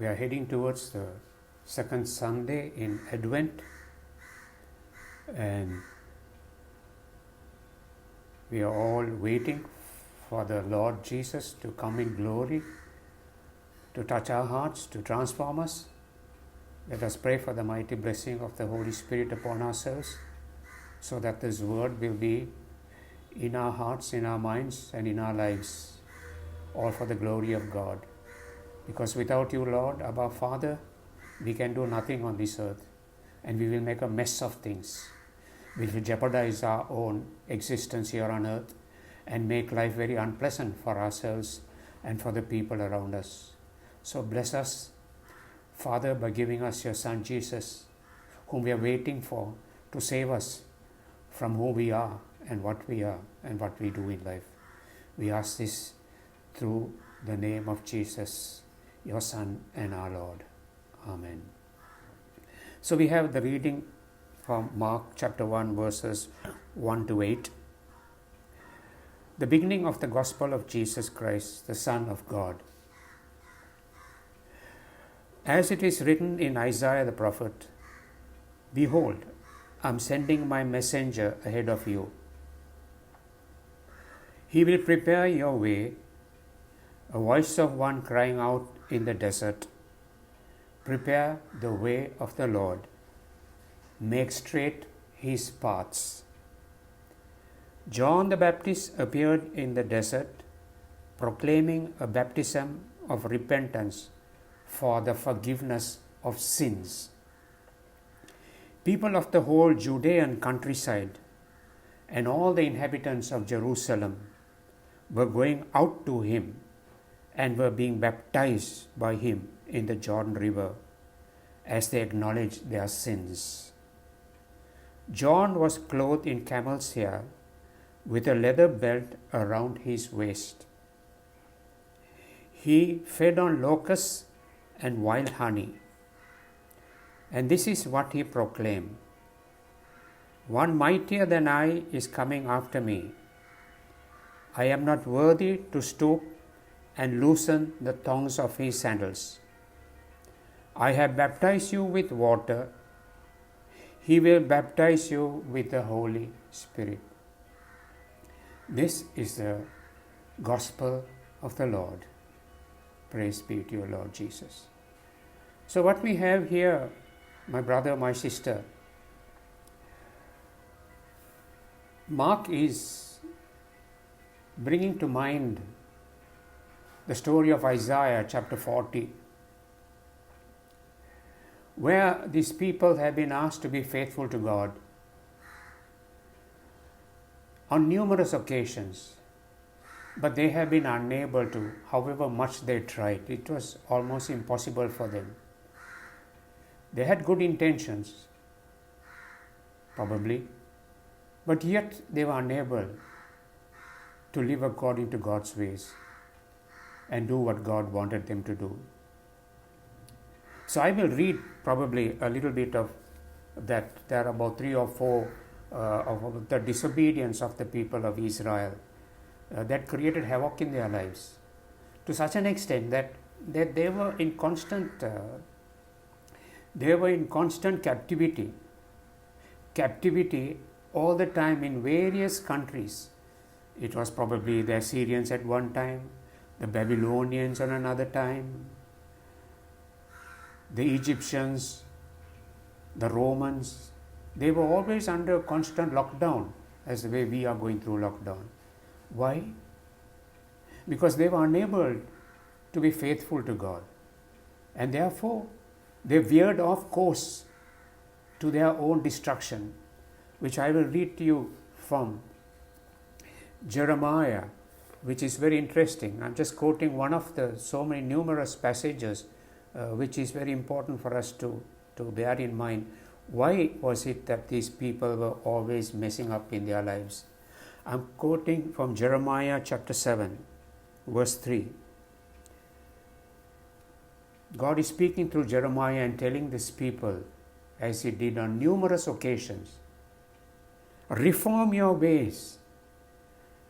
We are heading towards the second Sunday in Advent, and we are all waiting for the Lord Jesus to come in glory, to touch our hearts, to transform us. Let us pray for the mighty blessing of the Holy Spirit upon ourselves, so that this word will be in our hearts, in our minds, and in our lives, all for the glory of God. Because without you, Lord, our Father, we can do nothing on this earth, and we will make a mess of things. We will jeopardize our own existence here on earth and make life very unpleasant for ourselves and for the people around us. So bless us, Father, by giving us your Son Jesus, whom we are waiting for to save us from who we are and what we are and what we do in life. We ask this through the name of Jesus, your Son and our Lord. Amen. So we have the reading from Mark chapter 1 verses 1 to 8. The beginning of the gospel of Jesus Christ, the Son of God. As it is written in Isaiah the prophet, "Behold, I am sending my messenger ahead of you. He will prepare your way, a voice of one crying out in the desert, prepare the way of the Lord, make straight his paths." John the Baptist appeared in the desert, proclaiming a baptism of repentance for the forgiveness of sins. People of the whole Judean countryside and all the inhabitants of Jerusalem were going out to him and were being baptized by him in the Jordan River as they acknowledged their sins. John was clothed in camel's hair with a leather belt around his waist. He fed on locusts and wild honey. And this is what he proclaimed: "One mightier than I is coming after me. I am not worthy to stoop and loosen the thongs of his sandals. I have baptized you with water. He will baptize you with the Holy Spirit." This is the gospel of the Lord. Praise be to you, Lord Jesus. So what we have here, my brother, my sister, Mark is bringing to mind the story of Isaiah chapter 40, where these people have been asked to be faithful to God on numerous occasions, but they have been unable to, however much they tried. It was almost impossible for them. They had good intentions, probably, but yet they were unable to live according to God's ways and do what God wanted them to do. So I will read probably a little bit of that. There are about 3 or 4 of the disobedience of the people of Israel that created havoc in their lives to such an extent that they were in constant captivity all the time in various countries. It was probably the Assyrians at one time, the Babylonians on another time, the Egyptians, the Romans. They were always under constant lockdown, as the way we are going through lockdown. Why? Because they were unable to be faithful to God, and therefore they veered off course to their own destruction, which I will read to you from Jeremiah, which is very interesting. I'm just quoting one of the so many numerous passages which is very important for us to bear in mind. Why was it that these people were always messing up in their lives? I'm quoting from Jeremiah chapter 7, verse 3. God is speaking through Jeremiah and telling these people, as he did on numerous occasions, reform your ways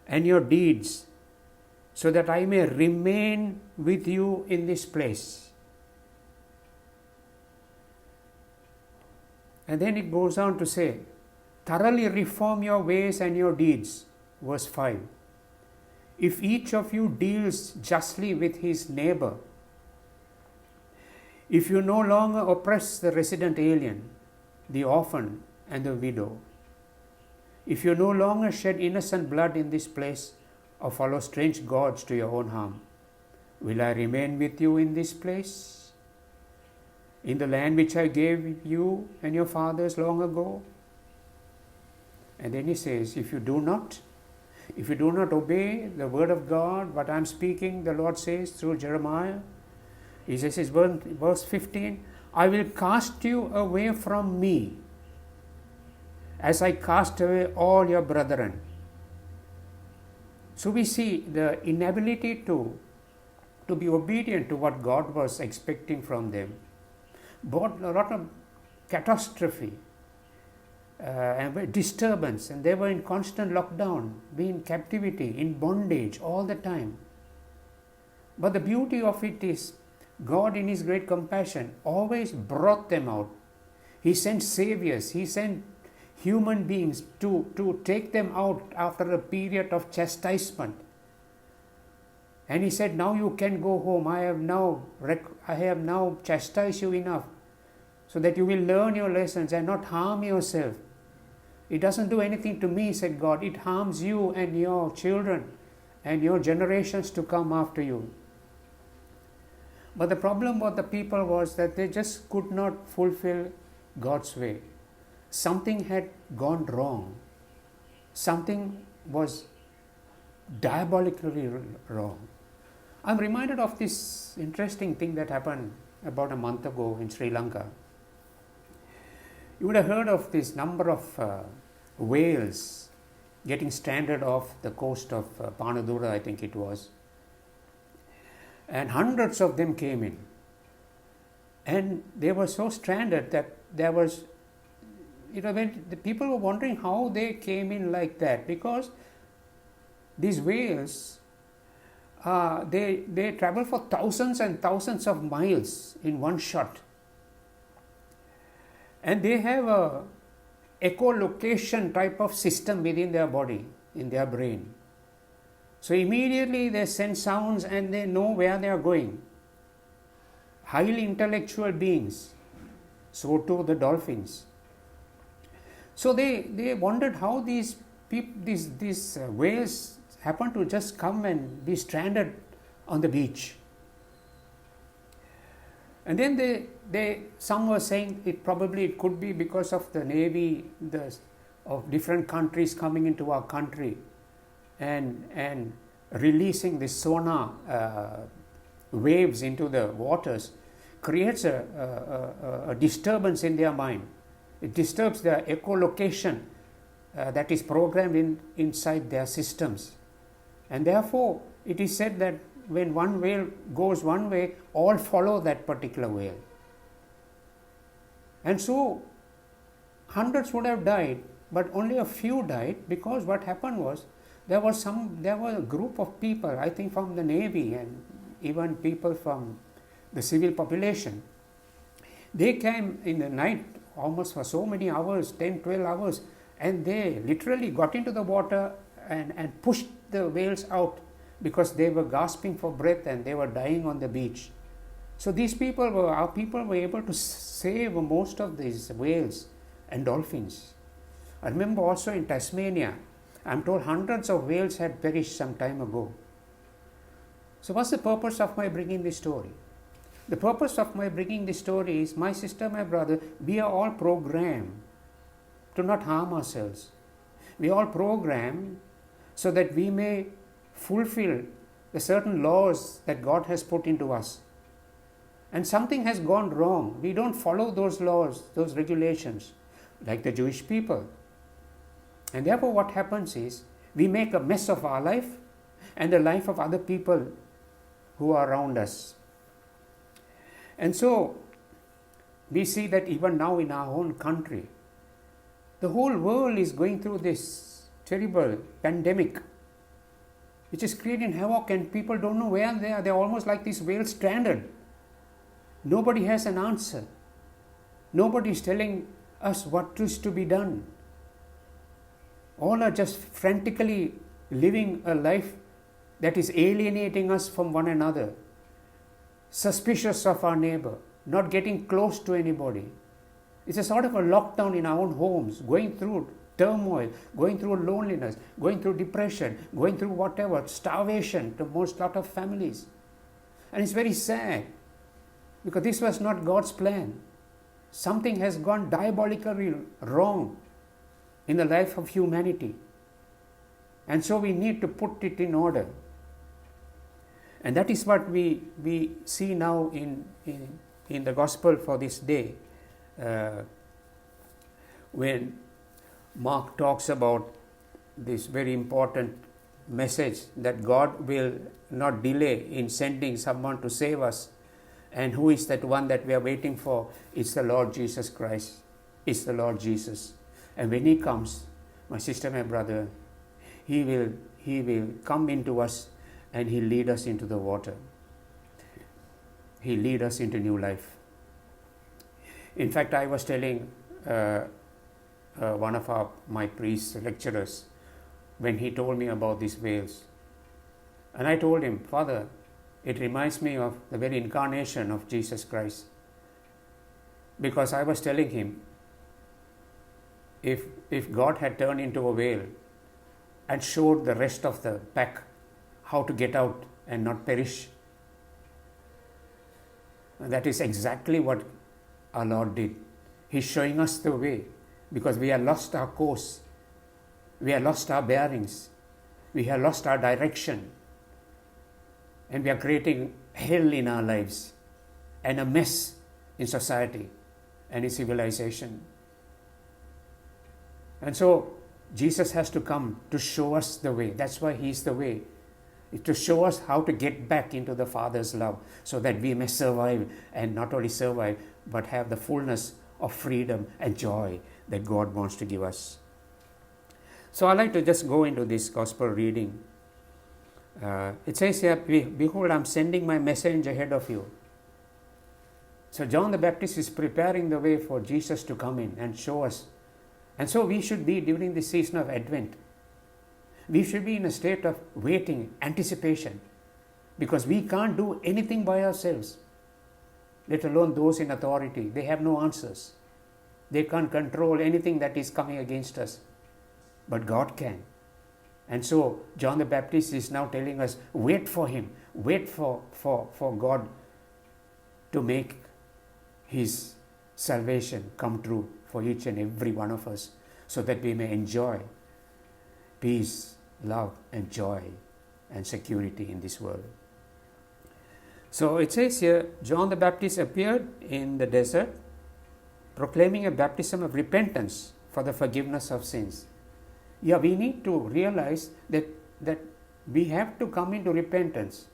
and your deeds, so that I may remain with you in this place. And then it goes on to say, thoroughly reform your ways and your deeds. Verse 5. If each of you deals justly with his neighbor, if you no longer oppress the resident alien, the orphan and the widow, if you no longer shed innocent blood in this place or follow strange gods to your own harm, will I remain with you in this place, in the land which I gave you and your fathers long ago? And then he says, if you do not obey the word of God, what I am speaking, the Lord says through Jeremiah, he says, verse 15, I will cast you away from me as I cast away all your brethren. So we see the inability to be obedient to what God was expecting from them brought a lot of catastrophe and disturbance, and they were in constant lockdown, being in captivity, in bondage all the time. But the beauty of it is God in his great compassion always brought them out. He sent saviors, he sent human beings to take them out after a period of chastisement. And he said, now you can go home. I have now chastised you enough so that you will learn your lessons and not harm yourself. It doesn't do anything to me, said God. It harms you and your children and your generations to come after you. But the problem with the people was that they just could not fulfill God's way. Something had gone wrong. Something was diabolically wrong. I'm reminded of this interesting thing that happened about a month ago in Sri Lanka. You would have heard of this number of whales getting stranded off the coast of Panadura, I think it was. And hundreds of them came in. And they were so stranded that there was, when the people were wondering how they came in like that, because these whales, they travel for thousands and thousands of miles in one shot. And they have a echolocation type of system within their body, in their brain. So immediately they send sounds and they know where they are going. Highly intellectual beings. So too the dolphins. So they wondered how these whales happen to just come and be stranded on the beach. And then some were saying it could be because of the navy of different countries coming into our country and releasing the sonar waves into the waters creates a disturbance in their mind. It disturbs their echolocation that is programmed inside their systems. And therefore, it is said that when one whale goes one way, all follow that particular whale. And so, hundreds would have died, but only a few died, because what happened was, there was a group of people, I think from the Navy and even people from the civil population. They came in the night almost for so many hours, 10, 12 hours, and they literally got into the water and pushed the whales out because they were gasping for breath and they were dying on the beach. So our people were able to save most of these whales and dolphins. I remember also in Tasmania, I'm told hundreds of whales had perished some time ago. So what's the purpose of my bringing this story? The purpose of my bringing this story is, my sister, my brother, we are all programmed to not harm ourselves. We are all programmed so that we may fulfill the certain laws that God has put into us. And something has gone wrong. We don't follow those laws, those regulations, like the Jewish people. And therefore what happens is, we make a mess of our life and the life of other people who are around us. And so, we see that even now in our own country, the whole world is going through this terrible pandemic, which is creating havoc, and people don't know where they are. They're almost like these whales stranded. Nobody has an answer. Nobody is telling us what is to be done. All are just frantically living a life that is alienating us from one another, suspicious of our neighbor, not getting close to anybody. It's a sort of a lockdown in our own homes, going through turmoil, going through loneliness, going through depression, going through whatever, starvation to most lot of families. And it's very sad, because this was not God's plan. Something has gone diabolically wrong in the life of humanity. And so we need to put it in order. And that is what we see now in the gospel for this day, when Mark talks about this very important message that God will not delay in sending someone to save us. And who is that one that we are waiting for? It's the Lord Jesus Christ. It's the Lord Jesus. And when He comes, my sister, my brother, He will come into us and He'll lead us into the water. He'll lead us into new life. In fact, I was telling one of my priest lecturers when he told me about these whales. And I told him, Father, it reminds me of the very incarnation of Jesus Christ. Because I was telling him, if God had turned into a whale and showed the rest of the pack how to get out and not perish, that is exactly what our Lord did. He's showing us the way, because we have lost our course, we have lost our bearings, we have lost our direction, and we are creating hell in our lives and a mess in society and in civilization. And so Jesus has to come to show us the way. That's why He is the way, to show us how to get back into the Father's love, so that we may survive, and not only survive, but have the fullness of freedom and joy that God wants to give us. So I'd like to just go into this gospel reading. It says here, behold, I'm sending my messenger ahead of you. So John the Baptist is preparing the way for Jesus to come in and show us. And so we should be during the season of Advent. We should be in a state of waiting, anticipation, because we can't do anything by ourselves, let alone those in authority. They have no answers. They can't control anything that is coming against us. But God can. And so John the Baptist is now telling us, wait for Him. Wait for God to make His salvation come true for each and every one of us, so that we may enjoy peace, love, and joy and security in this world. So it says here, John the Baptist appeared in the desert, proclaiming a baptism of repentance for the forgiveness of sins. Yeah, we need to realize that we have to come into repentance.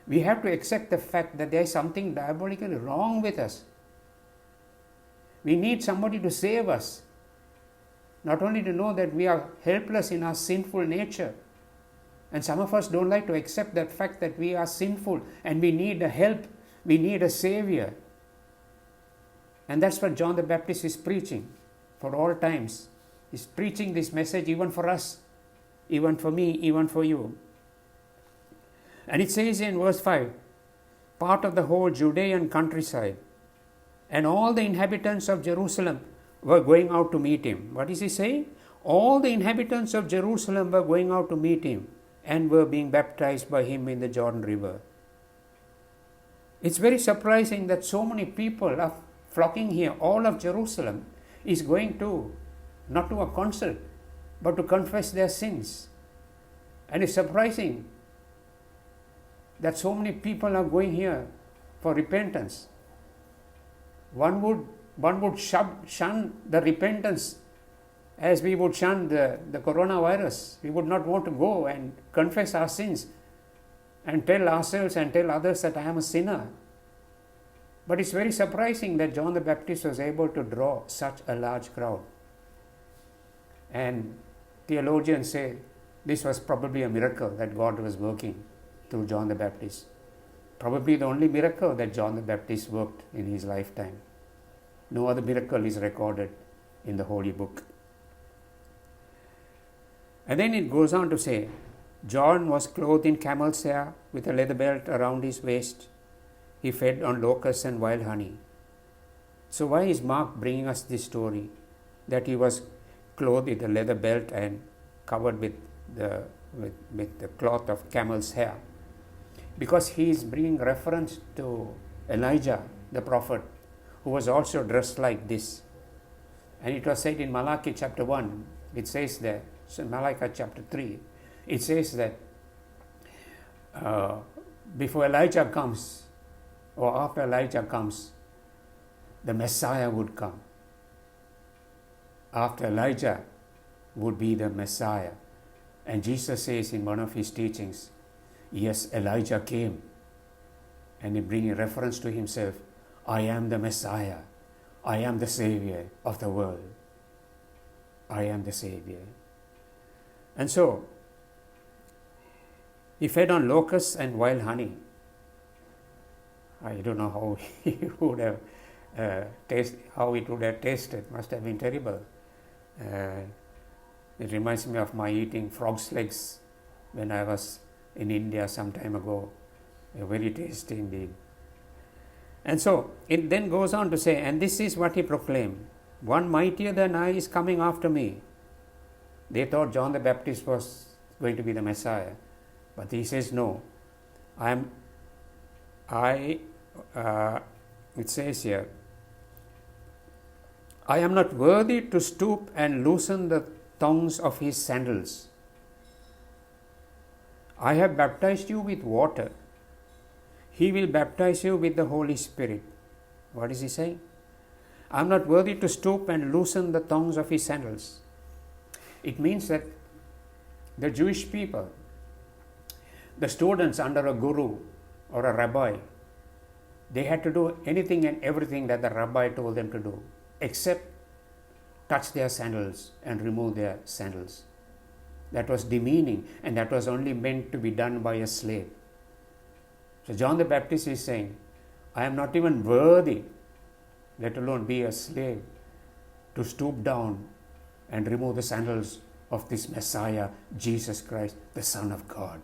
We have to accept the fact that there is something diabolically wrong with us. We need somebody to save us. Not only to know that we are helpless in our sinful nature, and some of us don't like to accept that fact that we are sinful and we need a help, we need a savior. And that's what John the Baptist is preaching for all times. He's preaching this message even for us, even for me, even for you. And it says in verse 5, part of the whole Judean countryside and all the inhabitants of Jerusalem were going out to meet Him. What is He saying? All the inhabitants of Jerusalem were going out to meet Him and were being baptized by Him in the Jordan River. It's very surprising that so many people are flocking here. All of Jerusalem is going to, not to a concert, but to confess their sins. And it's surprising that so many people are going here for repentance. One would shun the repentance as we would shun the coronavirus. We would not want to go and confess our sins and tell ourselves and tell others that I am a sinner. But it's very surprising that John the Baptist was able to draw such a large crowd. And theologians say this was probably a miracle that God was working through John the Baptist. Probably the only miracle that John the Baptist worked in his lifetime. No other miracle is recorded in the Holy Book. And then it goes on to say, John was clothed in camel's hair with a leather belt around his waist. He fed on locusts and wild honey. So why is Mark bringing us this story that he was clothed with a leather belt and covered with the cloth of camel's hair? Because he is bringing reference to Elijah, the prophet, who was also dressed like this. And it was said in Malachi chapter 1, it says there, so Malachi chapter 3, it says that before Elijah comes, or after Elijah comes, the Messiah would come. After Elijah would be the Messiah. And Jesus says in one of his teachings, yes, Elijah came. And he brings reference to himself, I am the Messiah. I am the Savior of the world. I am the Savior. And so, he fed on locusts and wild honey. I don't know how he would have how it would have tasted. Must have been terrible. It reminds me of my eating frog's legs when I was in India some time ago. Very tasty indeed. And so it then goes on to say, and this is what he proclaimed, one mightier than I is coming after me. They thought John the Baptist was going to be the Messiah, but he says no. It says here, I am not worthy to stoop and loosen the thongs of his sandals. I have baptized you with water. He will baptize you with the Holy Spirit. What is he saying? I am not worthy to stoop and loosen the thongs of his sandals. It means that the Jewish people, the students under a guru or a rabbi, they had to do anything and everything that the rabbi told them to do, except touch their sandals and remove their sandals. That was demeaning, and that was only meant to be done by a slave. So John the Baptist is saying, I am not even worthy, let alone be a slave, to stoop down and remove the sandals of this Messiah, Jesus Christ, the Son of God,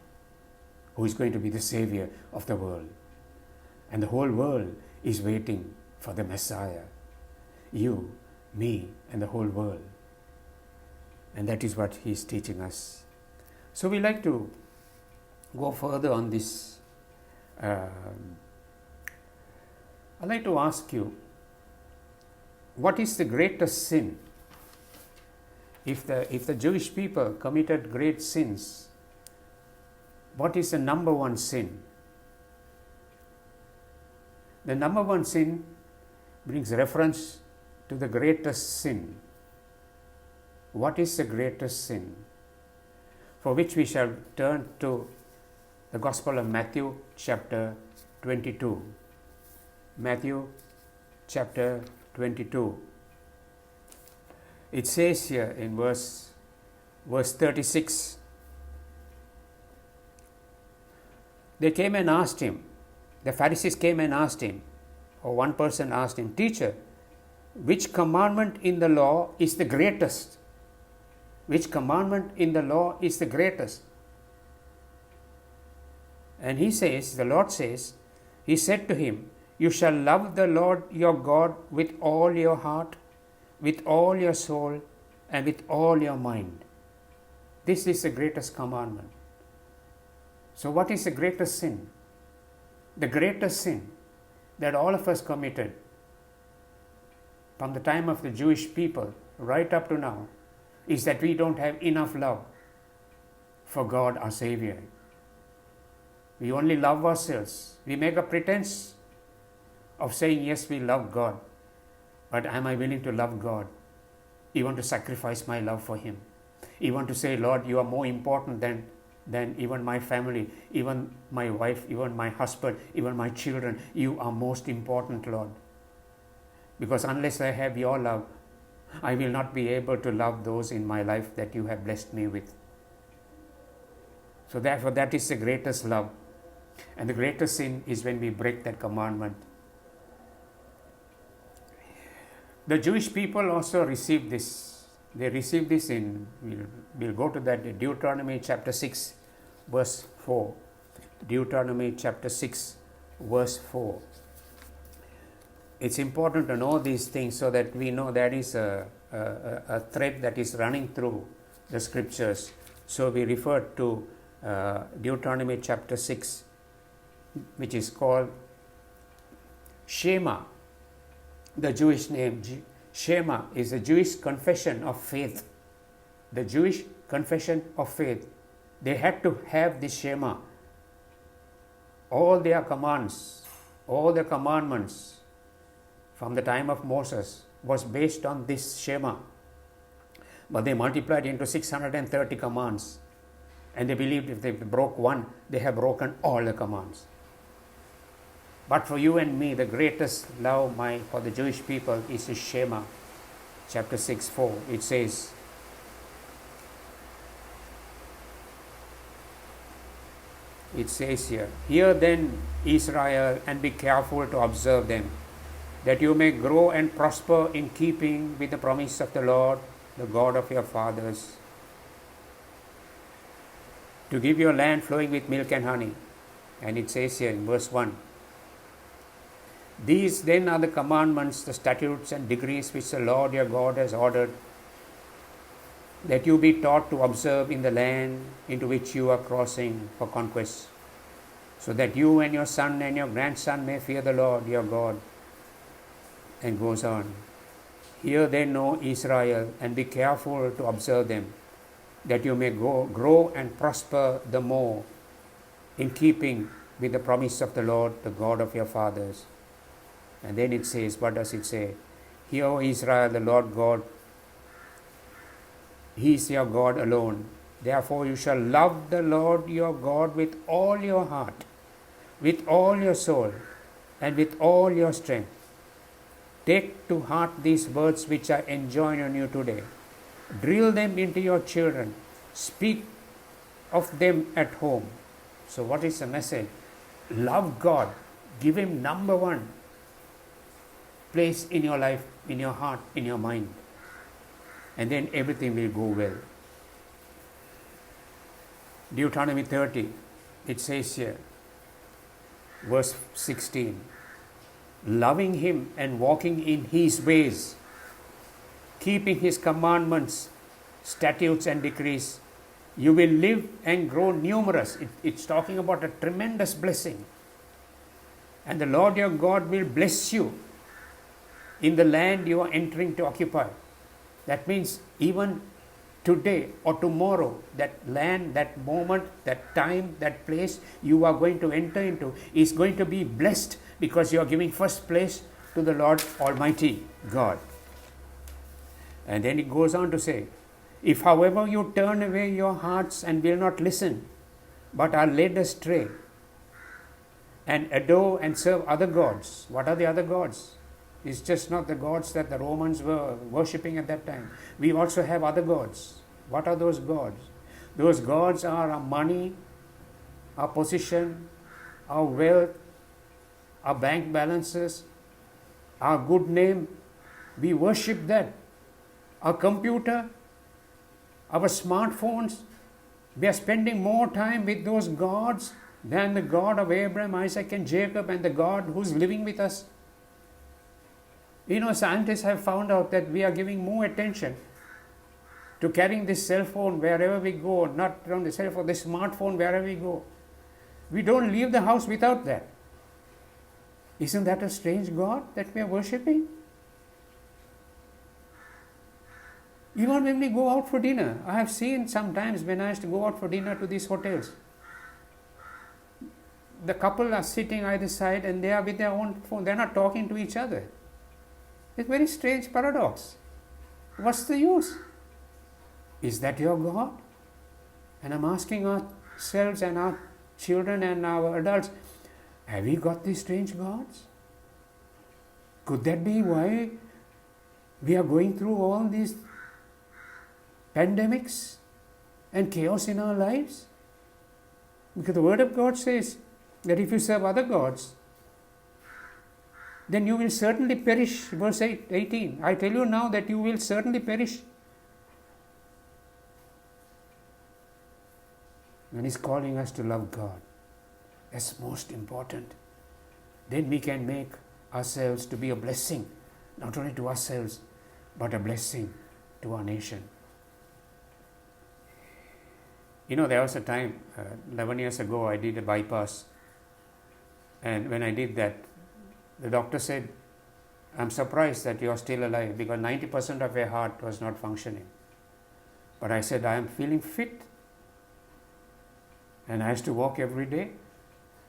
who is going to be the Savior of the world. And the whole world is waiting for the Messiah. You, me, and the whole world. And that is what he is teaching us. So we like to go further on this. I'd like to ask you, what is the greatest sin? If the Jewish people committed great sins, what is the number one sin? The number one sin brings reference to the greatest sin. What is the greatest sin? For which we shall turn to the Gospel of Matthew chapter 22. Matthew chapter 22. It says here in verse 36, they came and asked him, the Pharisees came and asked him, or one person asked him, Teacher, which commandment in the law is the greatest? Which commandment in the law is the greatest? And he says, the Lord says, he said to him, you shall love the Lord your God with all your heart, with all your soul, and with all your mind. This is the greatest commandment. So what is the greatest sin? The greatest sin that all of us committed from the time of the Jewish people right up to now is that we don't have enough love for God our Savior. We only love ourselves. We make a pretense of saying, yes, we love God. But am I willing to love God? Even to sacrifice my love for Him. Even to say, Lord, you are more important than even my family, even my wife, even my husband, even my children. You are most important, Lord. Because unless I have your love, I will not be able to love those in my life that you have blessed me with. So therefore, that is the greatest love. And the greatest sin is when we break that commandment. The Jewish people also received this. They received this in, we'll go to that, Deuteronomy chapter 6, verse 4. Deuteronomy chapter 6, verse 4. It's important to know these things so that we know there is a thread that is running through the scriptures. So we refer to Deuteronomy chapter 6, which is called Shema. The Jewish name Shema is a Jewish confession of faith. The Jewish confession of faith. They had to have this Shema. All their commands, all their commandments from the time of Moses was based on this Shema. But they multiplied into 630 commands. And they believed if they broke one, they have broken all the commands. But for you and me, the greatest love for the Jewish people is the Shema. Chapter 6, 4. It says, here, "Hear then, Israel, and be careful to observe them, that you may grow and prosper in keeping with the promise of the Lord, the God of your fathers, to give you a land flowing with milk and honey." And it says here in verse 1, "These then are the commandments, the statutes and decrees which the Lord your God has ordered, that you be taught to observe in the land into which you are crossing for conquest, so that you and your son and your grandson may fear the Lord your God." And goes on, "Hear then, O Israel, and be careful to observe them, that you may grow and prosper the more in keeping with the promise of the Lord, the God of your fathers." And then it says, what does it say? "Hear, O Israel, the Lord God, He is your God alone. Therefore you shall love the Lord your God with all your heart, with all your soul, and with all your strength. Take to heart these words which I enjoin on you today. Drill them into your children. Speak of them at home." So what is the message? Love God. Give Him number one place in your life, in your heart, in your mind. And then everything will go well. Deuteronomy 30, it says here, verse 16, "Loving Him and walking in His ways, keeping His commandments, statutes and decrees, you will live and grow numerous." It's talking about a tremendous blessing. "And the Lord your God will bless you in the land you are entering to occupy." That means even today or tomorrow, that land, that moment, that time, that place you are going to enter into is going to be blessed, because you are giving first place to the Lord Almighty God. And then it goes on to say, "If however you turn away your hearts and will not listen, but are led astray, and adore and serve other gods." What are the other gods? It's just not the gods that the Romans were worshipping at that time. We also have other gods. What are those gods? Those gods are our money, our position, our wealth, our bank balances, our good name. We worship that. Our computer, our smartphones. We are spending more time with those gods than the God of Abraham, Isaac and Jacob, and the God who's living with us. You know, scientists have found out that we are giving more attention to carrying this cell phone wherever we go, not on the cell phone, the smartphone wherever we go. We don't leave the house without that. Isn't that a strange God that we are worshipping? Even when we go out for dinner, I have seen sometimes when I used to go out for dinner to these hotels, the couple are sitting either side and they are with their own phone. They are not talking to each other. It's a very strange paradox. What's the use? Is that your God? And I'm asking ourselves and our children and our adults, have we got these strange gods? Could that be why we are going through all these pandemics and chaos in our lives? Because the Word of God says that if you serve other gods, then you will certainly perish. Verse 18, I tell you now that you will certainly perish. When He's calling us to love God, that's most important. Then we can make ourselves to be a blessing, not only to ourselves, but a blessing to our nation. There was a time, 11 years ago, I did a bypass. And when I did that, the doctor said, I'm surprised that you are still alive because 90% of your heart was not functioning. But I said, I am feeling fit. And I used to walk every day.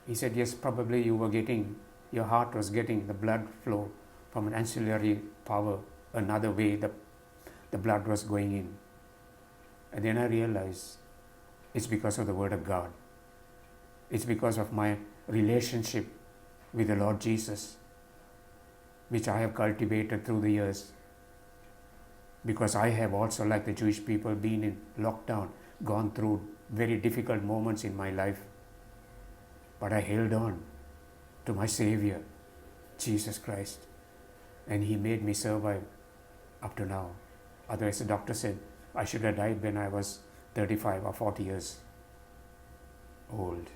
He said, yes, probably your heart was getting the blood flow from an ancillary power, another way the blood was going in. And then I realized it's because of the Word of God. It's because of my relationship with the Lord Jesus, which I have cultivated through the years. Because I have also, like the Jewish people, been in lockdown, gone through very difficult moments in my life. But I held on to my Savior, Jesus Christ. And He made me survive up to now. Otherwise, the doctor said I should have died when I was 35 or 40 years old.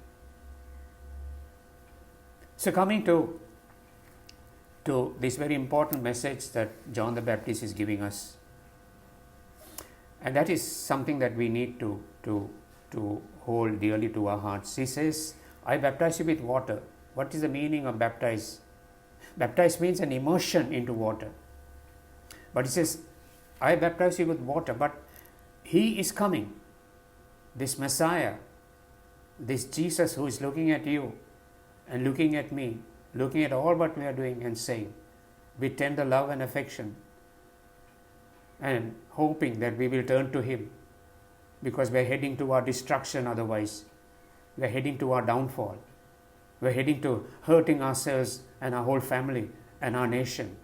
So coming to this very important message that John the Baptist is giving us, and that is something that we need to hold dearly to our hearts. He says, I baptize you with water. What is the meaning of baptize? Baptize means an immersion into water. But He says, I baptize you with water, but He is coming. This Messiah, this Jesus who is looking at you and looking at me, looking at all what we are doing and saying with tender love and affection, and hoping that we will turn to Him, because we are heading to our destruction otherwise. We are heading to our downfall. We are heading to hurting ourselves and our whole family and our nation.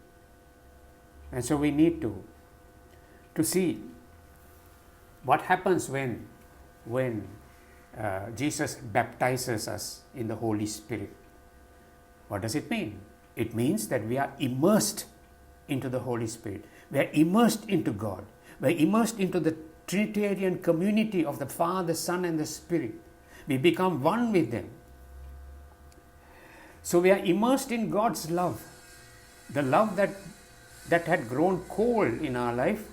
And so we need to see what happens when Jesus baptizes us in the Holy Spirit. What does it mean? It means that we are immersed into the Holy Spirit. We are immersed into God. We are immersed into the Trinitarian community of the Father, Son, and the Spirit. We become one with them. So we are immersed in God's love. The love that had grown cold in our life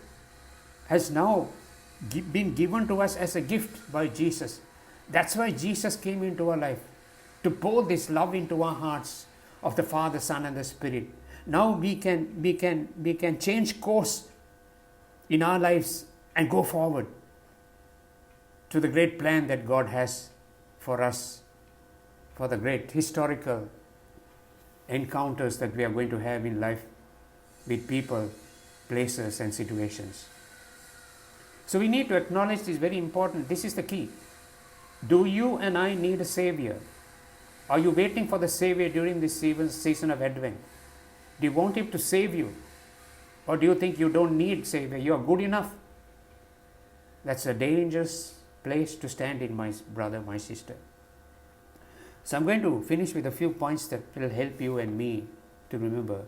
has now been given to us as a gift by Jesus. That's why Jesus came into our life, to pour this love into our hearts of the Father, Son, and the Spirit. Now we can change course in our lives and go forward to the great plan that God has for us, for the great historical encounters that we are going to have in life with people, places, and situations. So we need to acknowledge this very important. This is the key. Do you and I need a Savior? Are you waiting for the Savior during this season of Advent? Do you want Him to save you? Or do you think you don't need Savior? You are good enough? That's a dangerous place to stand in, my brother, my sister. So I'm going to finish with a few points that will help you and me to remember.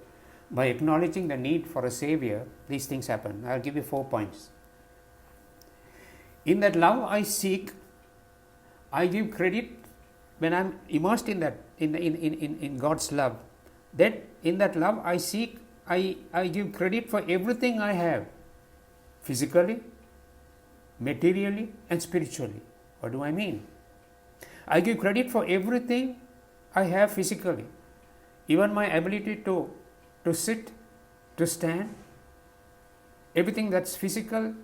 By acknowledging the need for a Savior, these things happen. I'll give you 4 points. In that love I seek, I give credit when I'm immersed in that, in God's love. Then in that love I seek, I give credit for everything I have, physically, materially, and spiritually. What do I mean? I give credit for everything I have physically, even my ability to sit, to stand, everything that's physical,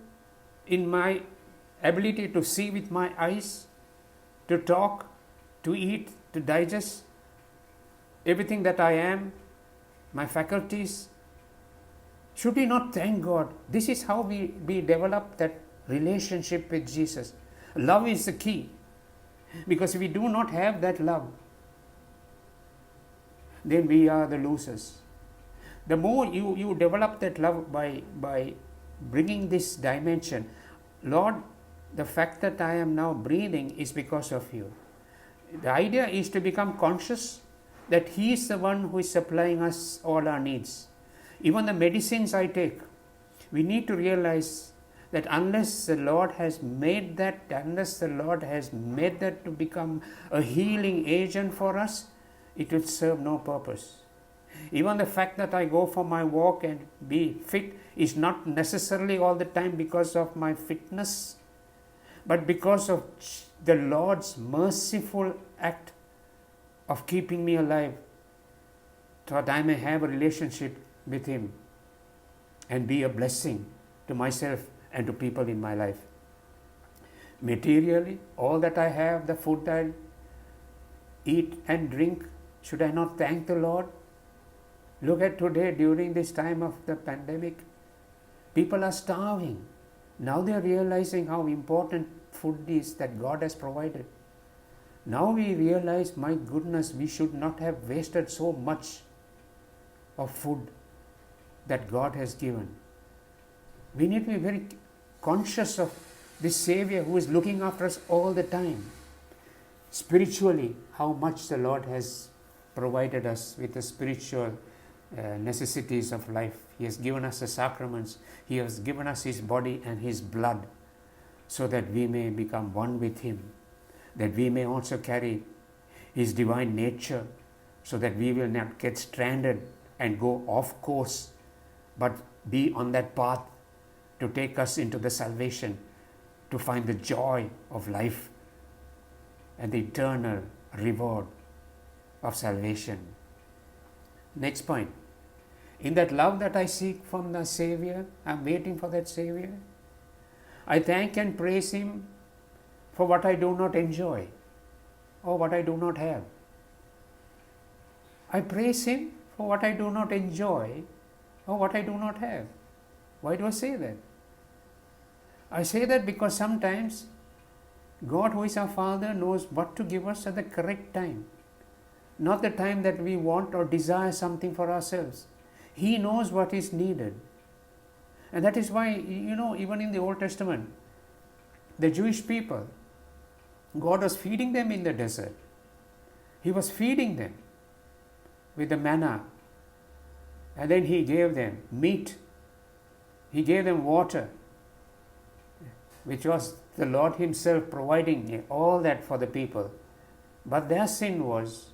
in my ability to see with my eyes, to talk, to eat, to digest, everything that I am, my faculties. Should we not thank God? This is how we develop that relationship with Jesus. Love is the key. Because if we do not have that love, then we are the losers. The more you develop that love by bringing this dimension, Lord, the fact that I am now breathing is because of you. The idea is to become conscious that He is the one who is supplying us all our needs. Even the medicines I take, we need to realize that unless the Lord has made that to become a healing agent for us, it will serve no purpose. Even the fact that I go for my walk and be fit is not necessarily all the time because of my fitness, but because of the Lord's merciful act of keeping me alive, so that I may have a relationship with Him and be a blessing to myself and to people in my life. Materially, all that I have, the food I eat and drink, should I not thank the Lord? Look at today, during this time of the pandemic, people are starving. Now they are realizing how important food is that God has provided. Now we realize, my goodness, we should not have wasted so much of food that God has given. We need to be very conscious of this Savior who is looking after us all the time. Spiritually, how much the Lord has provided us with the spiritual necessities of life. He has given us the sacraments. He has given us His body and His blood, so that we may become one with Him, that we may also carry His divine nature, so that we will not get stranded and go off course, but be on that path to take us into the salvation, to find the joy of life and the eternal reward of salvation. Next point. In that love that I seek from the Savior, I am waiting for that Savior. I thank and praise Him for what I do not enjoy or what I do not have. I praise Him for what I do not enjoy or what I do not have. Why do I say that? I say that because sometimes God, who is our Father, knows what to give us at the correct time, not the time that we want or desire something for ourselves. He knows what is needed. And that is why, even in the Old Testament, the Jewish people, God was feeding them in the desert. He was feeding them with the manna. And then He gave them meat. He gave them water, which was the Lord Himself providing all that for the people. But their sin was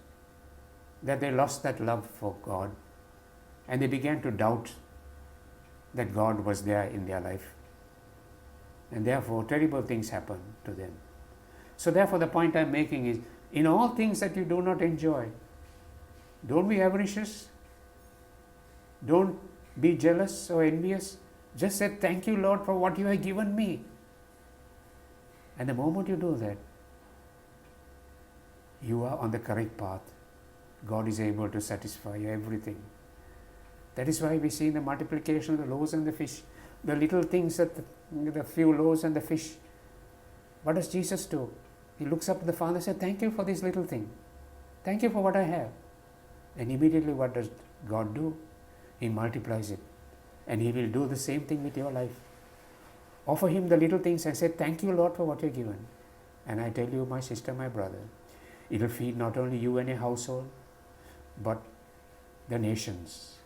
that they lost that love for God, and they began to doubt that God was there in their life. And therefore, terrible things happened to them. So therefore, the point I am making is, in all things that you do not enjoy, don't be avaricious, don't be jealous or envious. Just say, thank you, Lord, for what you have given me. And the moment you do that, you are on the correct path. God is able to satisfy everything. That is why we see in the multiplication of the loaves and the fish, the little things, that the few loaves and the fish. What does Jesus do? He looks up to the Father and says, thank you for this little thing. Thank you for what I have. And immediately what does God do? He multiplies it. And He will do the same thing with your life. Offer Him the little things and say, thank you, Lord, for what you've given. And I tell you, my sister, my brother, it will feed not only you and your household, but the nations.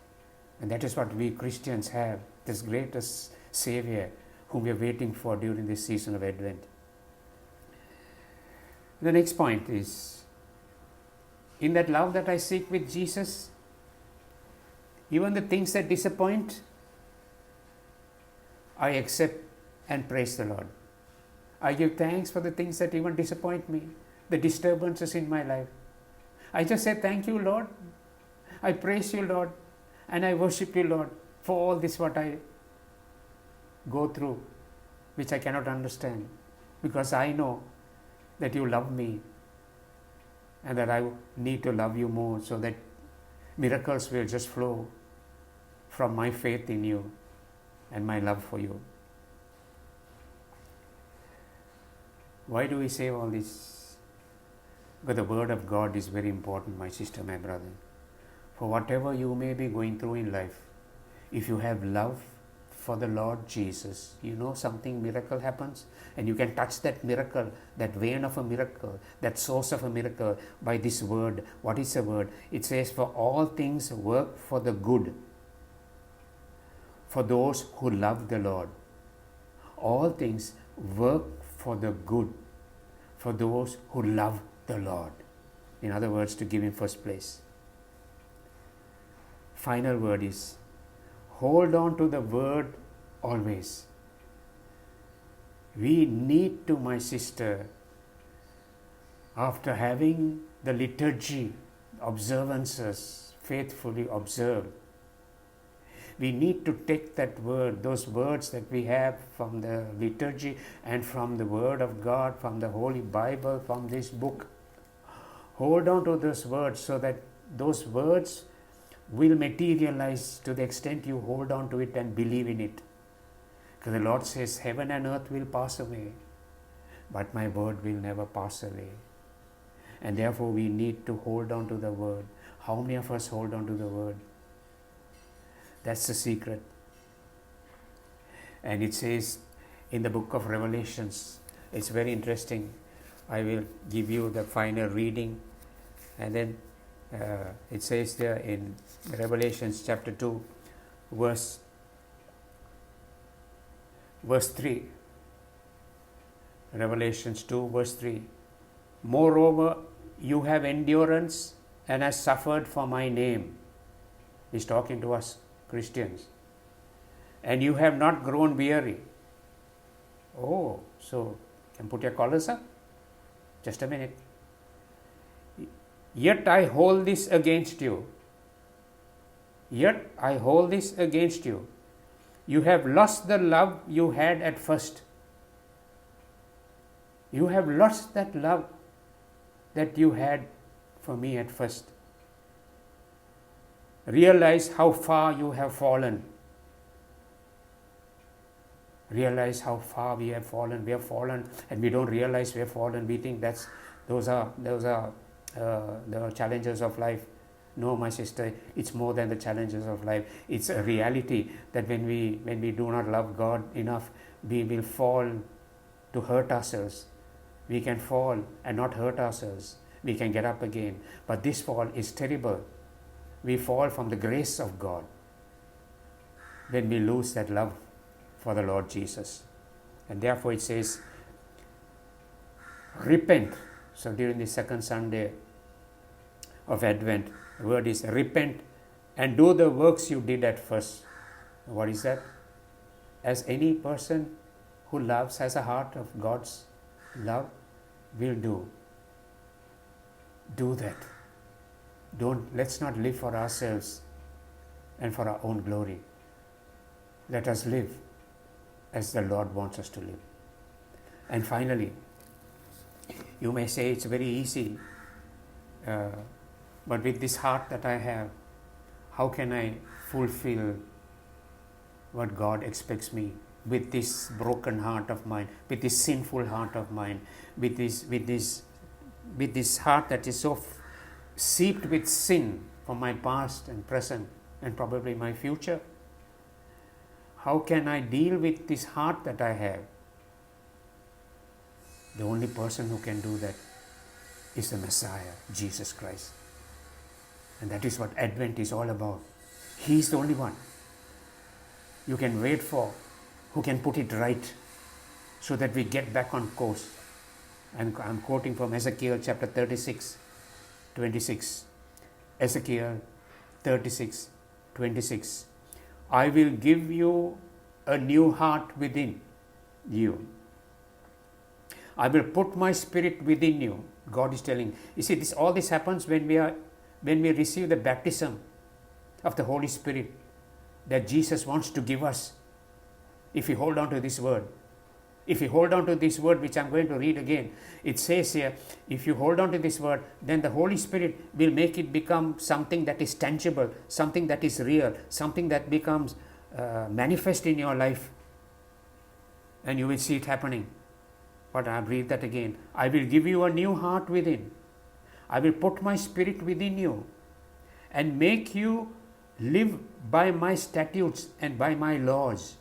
And that is what we Christians have, this greatest Savior whom we are waiting for during this season of Advent. The next point is, in that love that I seek with Jesus, even the things that disappoint, I accept and praise the Lord. I give thanks for the things that even disappoint me, the disturbances in my life. I just say, thank you, Lord. I praise you, Lord. And I worship you, Lord, for all this what I go through, which I cannot understand, because I know that you love me and that I need to love you more, so that miracles will just flow from my faith in you and my love for you. Why do we say all this? Because the Word of God is very important, my sister, my brother. For whatever you may be going through in life, if you have love, for the Lord Jesus. You know, something miracle happens and you can touch that miracle, that vein of a miracle, that source of a miracle by this word. What is the word? It says, for all things work for the good, for those who love the Lord. All things work for the good, for those who love the Lord. In other words, to give Him first place. Final word is, hold on to the word always. We need to, my sister, after having the liturgy, observances faithfully observed, we need to take that word, those words that we have from the liturgy and from the Word of God, from the Holy Bible, from this book. Hold on to those words so that those words will materialize to the extent you hold on to it and believe in it. Because the Lord says, heaven and earth will pass away, but my word will never pass away. And therefore we need to hold on to the word. How many of us hold on to the word? That's the secret. And it says in the book of Revelations, it's very interesting. I will give you the final reading, and then it says there in Revelations chapter 2, verse 3. Revelations 2, verse 3. Moreover, you have endurance and have suffered for my name. He's talking to us Christians. And you have not grown weary. Oh, so you can put your collars up? Just a minute. Yet I hold this against you. Yet I hold this against you. You have lost the love you had at first. You have lost that love that you had for me at first. Realize how far you have fallen. Realize how far we have fallen. We have fallen and we don't realize we have fallen. We think those are the challenges of life. No, my sister, it's more than the challenges of life. It's a reality that when we do not love God enough, we will fall to hurt ourselves. We can fall and not hurt ourselves. We can get up again. But this fall is terrible. We fall from the grace of God when we lose that love for the Lord Jesus. And therefore it says, repent. So during the second Sunday of Advent, the word is repent and do the works you did at first. What is that? As any person who loves, has a heart of God's love, will do. Do that. Let's not live for ourselves and for our own glory. Let us live as the Lord wants us to live. And finally, you may say it's very easy, but with this heart that I have, how can I fulfill what God expects me with this broken heart of mine, with this sinful heart of mine, with this heart that is so seeped with sin from my past and present and probably my future? How can I deal with this heart that I have? The only person who can do that is the Messiah, Jesus Christ. And that is what Advent is all about. He is the only one you can wait for, who can put it right so that we get back on course. And I'm quoting from Ezekiel chapter 36, 26. Ezekiel 36, 26. I will give you a new heart within you. I will put my spirit within you. God is telling. You see, all this happens when we receive the baptism of the Holy Spirit that Jesus wants to give us. If we hold on to this word. If you hold on to this word, which I'm going to read again, it says here, if you hold on to this word, then the Holy Spirit will make it become something that is tangible, something that is real, something that becomes manifest in your life. And you will see it happening. But I'll read that again. I will give you a new heart within. I will put my spirit within you and make you live by my statutes and by my laws.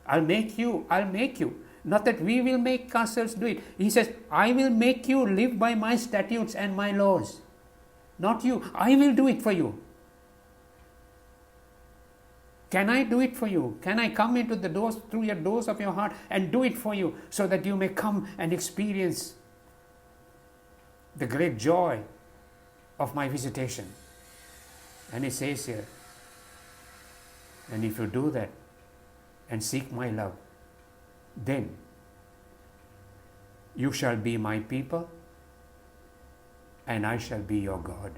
I'll make you. Not that we will make ourselves do it. He says, I will make you live by my statutes and my laws. Not you. I will do it for you. Can I do it for you? Can I come into the doors, through your doors of your heart, and do it for you, so that you may come and experience the great joy of my visitation? And he says here, and if you do that and seek my love, then you shall be my people and I shall be your God.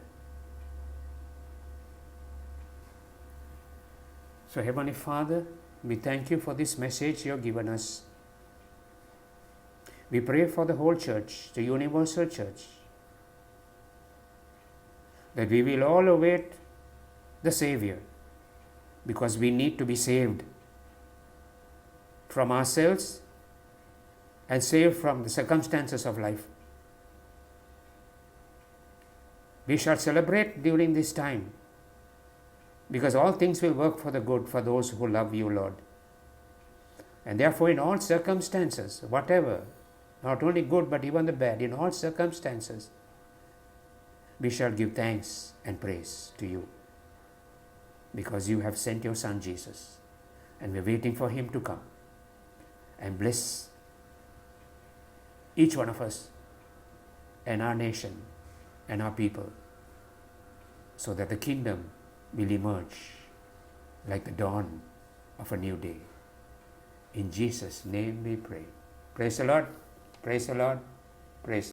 So Heavenly Father, we thank you for this message you have given us. We pray for the whole church, the universal church, that we will all await the Savior, because we need to be saved from ourselves and saved from the circumstances of life. We shall celebrate during this time, because all things will work for the good for those who love you, Lord. And therefore, in all circumstances, whatever, not only good but even the bad, in all circumstances, we shall give thanks and praise to you, because you have sent your Son Jesus, and we're waiting for him to come and bless each one of us and our nation and our people, so that the kingdom will emerge like the dawn of a new day. In Jesus' name we pray. Praise the Lord. Praise the Lord. Praise